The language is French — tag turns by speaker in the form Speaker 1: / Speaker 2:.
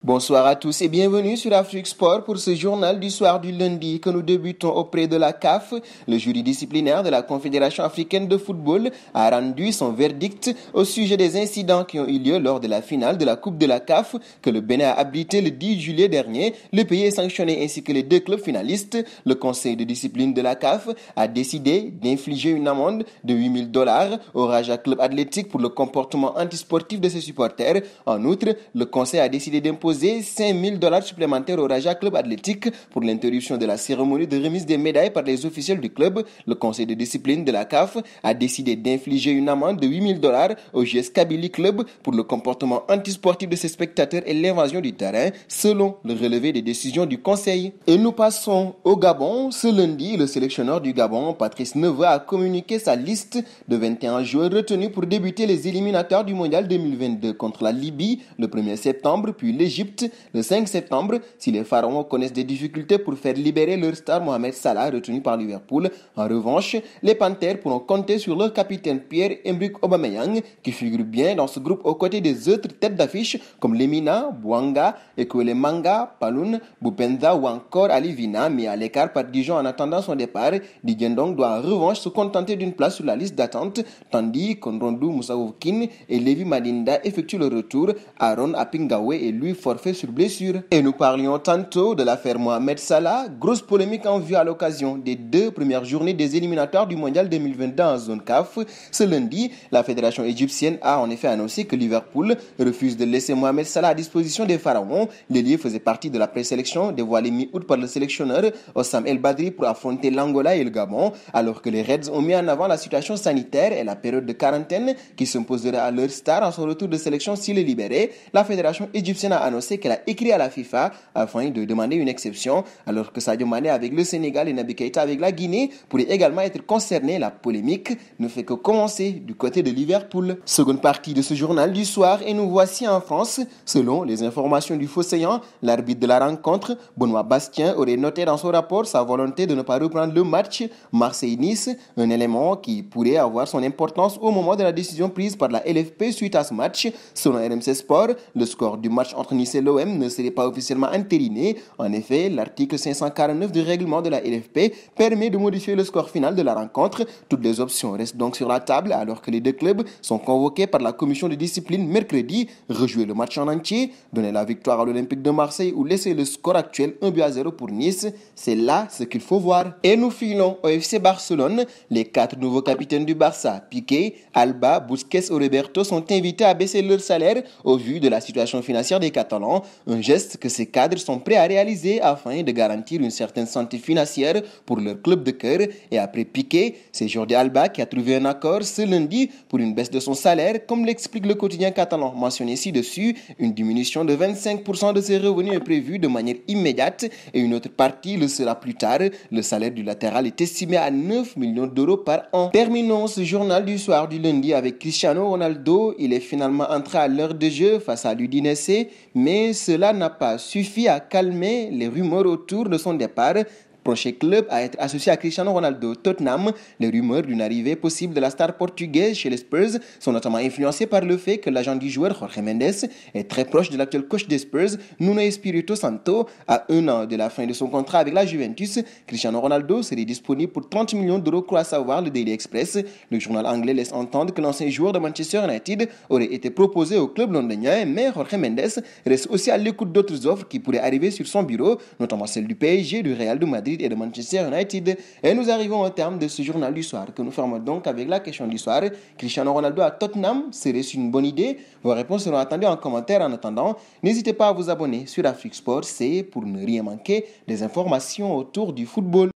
Speaker 1: Bonsoir à tous et bienvenue sur Afrique Sport pour ce journal du soir du lundi que nous débutons auprès de la CAF. Le jury disciplinaire de la Confédération africaine de football a rendu son verdict au sujet des incidents qui ont eu lieu lors de la finale de la Coupe de la CAF que le Bénin a abrité le 10 juillet dernier. Le pays est sanctionné ainsi que les deux clubs finalistes. Le conseil de discipline de la CAF a décidé d'infliger une amende de $8,000 au Raja Club Athlétique pour le comportement antisportif de ses supporters. En outre, le conseil a décidé d'imposer $5,000 supplémentaires au Raja Club Athlétique pour l'interruption de la cérémonie de remise des médailles par les officiels du club. Le conseil de discipline de la CAF a décidé d'infliger une amende de $8,000 au JS Kabylie Club pour le comportement antisportif de ses spectateurs et l'invasion du terrain, selon le relevé des décisions du conseil. Et nous passons au Gabon. Ce lundi, le sélectionneur du Gabon, Patrice Neveu, a communiqué sa liste de 21 joueurs retenus pour débuter les éliminatoires du Mondial 2022 contre la Libye le 1er septembre, puis l'Égypte le 5 septembre, si les Pharaons connaissent des difficultés pour faire libérer leur star Mohamed Salah retenu par Liverpool. En revanche, les Panthères pourront compter sur leur capitaine Pierre-Emerick Aubameyang qui figure bien dans ce groupe aux côtés des autres têtes d'affiche comme Lemina, Bouanga, Ekwele Manga, Paloun, Boupenza ou encore Ali Vina, mis à l'écart par Dijon en attendant son départ. Didier Ndong doit en revanche se contenter d'une place sur la liste d'attente, tandis qu'Ondrondou Moussaoukine et Lévi Madinda effectuent le retour. Aaron Apingawe et lui forfait sur blessure. Et nous parlions tantôt de l'affaire Mohamed Salah, grosse polémique en vue à l'occasion des deux premières journées des éliminatoires du Mondial 2022 en zone CAF. Ce lundi, la fédération égyptienne a en effet annoncé que Liverpool refuse de laisser Mohamed Salah à disposition des Pharaons. L'ailier faisait partie de la présélection dévoilée mi-août par le sélectionneur Hossam El Badri pour affronter l'Angola et le Gabon, alors que les Reds ont mis en avant la situation sanitaire et la période de quarantaine qui s'imposerait à leur star en son retour de sélection s'il est libéré. La fédération égyptienne a annoncé qu'elle a écrit à la FIFA afin de demander une exception, alors que Sadio Mané avec le Sénégal et Naby Keïta avec la Guinée pourraient également être concernés. La polémique ne fait que commencer du côté de Liverpool. Seconde partie de ce journal du soir et nous voici en France. Selon les informations du Fosséen, l'arbitre de la rencontre, Benoît Bastien, aurait noté dans son rapport sa volonté de ne pas reprendre le match Marseille-Nice, un élément qui pourrait avoir son importance au moment de la décision prise par la LFP suite à ce match. Selon RMC Sport, le score du match entre Nice et l'OM ne serait pas officiellement entériné. En effet, l'article 549 du règlement de la LFP permet de modifier le score final de la rencontre. Toutes les options restent donc sur la table alors que les deux clubs sont convoqués par la commission de discipline mercredi. Rejouer le match en entier, donner la victoire à l'Olympique de Marseille ou laisser le score actuel 1-0 pour Nice, c'est là ce qu'il faut voir. Et nous filons au FC Barcelone. Les 4 nouveaux capitaines du Barça, Piqué, Alba, Busquets et Roberto, sont invités à baisser leur salaire au vu de la situation financière des Catalans. Un geste que ces cadres sont prêts à réaliser afin de garantir une certaine santé financière pour leur club de cœur. Et après Piqué, c'est Jordi Alba qui a trouvé un accord ce lundi pour une baisse de son salaire, comme l'explique le quotidien catalan mentionné ci-dessus. Une diminution de 25% de ses revenus est prévue de manière immédiate et une autre partie le sera plus tard. Le salaire du latéral est estimé à 9 millions d'euros par an. Terminons ce journal du soir du lundi avec Cristiano Ronaldo. Il est finalement entré à l'heure de jeu face à l'Udinese, mais cela n'a pas suffi à calmer les rumeurs autour de son départ. Prochain club à être associé à Cristiano Ronaldo, Tottenham. Les rumeurs d'une arrivée possible de la star portugaise chez les Spurs sont notamment influencées par le fait que l'agent du joueur Jorge Mendes est très proche de l'actuel coach des Spurs, Nuno Espírito Santo. À un an de la fin de son contrat avec la Juventus, Cristiano Ronaldo serait disponible pour 30 millions d'euros, croit savoir le Daily Express. Le journal anglais laisse entendre que l'ancien joueur de Manchester United aurait été proposé au club londonien, mais Jorge Mendes reste aussi à l'écoute d'autres offres qui pourraient arriver sur son bureau, notamment celle du PSG, du Real de Madrid et de Manchester United. Et nous arrivons au terme de ce journal du soir que nous fermons donc avec la question du soir. Cristiano Ronaldo à Tottenham, serait-ce une bonne idée? Vos réponses seront attendues en commentaire. En attendant, n'hésitez pas à vous abonner sur Afrique Sport, c'est pour ne rien manquer des informations autour du football.